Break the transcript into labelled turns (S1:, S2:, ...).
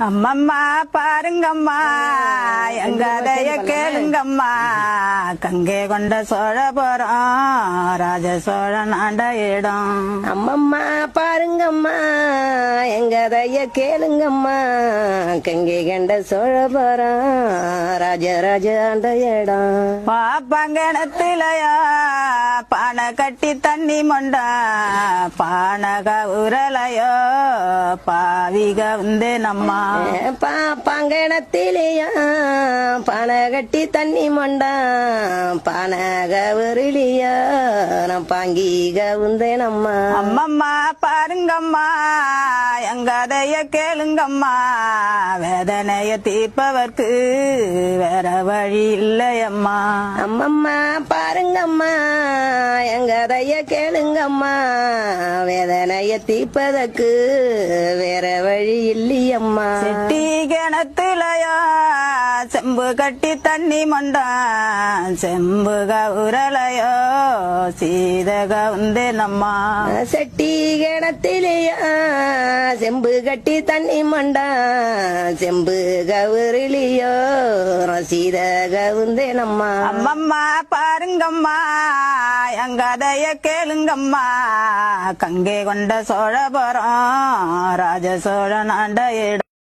S1: அம்மம்மா பாருங்கம்மா எங்கதைய கேளுங்கம்மா கங்கை கொண்ட சோழபுரம் ராஜ சோழன் ஆண்ட இடம்.
S2: அம்மம்மா பாருங்கம்மா எங்கதைய கேளுங்கம்மா கங்கை கண்ட சோழபுரம் ராஜராஜ ஆண்ட இடம்.
S1: பாப்பங்கணத்திலையா பானை கட்டி தண்ணி மொண்டா பானக உரலையோ பாவிக வந்தேனம்மா.
S2: பாப்பங்கணத்திலையா பானை கட்டி தண்ணி மொண்டா பானக உருளியா நான் பாங்கிக வந்தேனம்மா.
S1: அம்மம்மா பாருங்கம்மா எங்கதைய கேளுங்கம்மா வேதனைய தீர்ப்பவர்க்கு வேற வழி இல்லையம்மா.
S2: அம்மம்மா பாருங்கம்மா எங்கதைய கேளுங்கம்மா வேதனைய தீர்ப்பதற்கு வேற வழி இல்லையம்மா.
S1: செட்டி கிணத்துலையோ செம்பு கட்டி தண்ணி மொண்டா செம்புக உரலையோ சீதக வந்தேனம்மா.
S2: செட்டி கிணத்திலேயா செம்பு கட்டி தண்ணி மண்டா செம்பு கவுரிலியோ ரசீத கவுந்தேனம்மா.
S1: அம்மம்மா பாருங்கம்மா எங்கதைய கேளுங்கம்மா கங்கை கொண்ட சோழபுரம் ராஜ சோழன் ஆண்ட இடம்.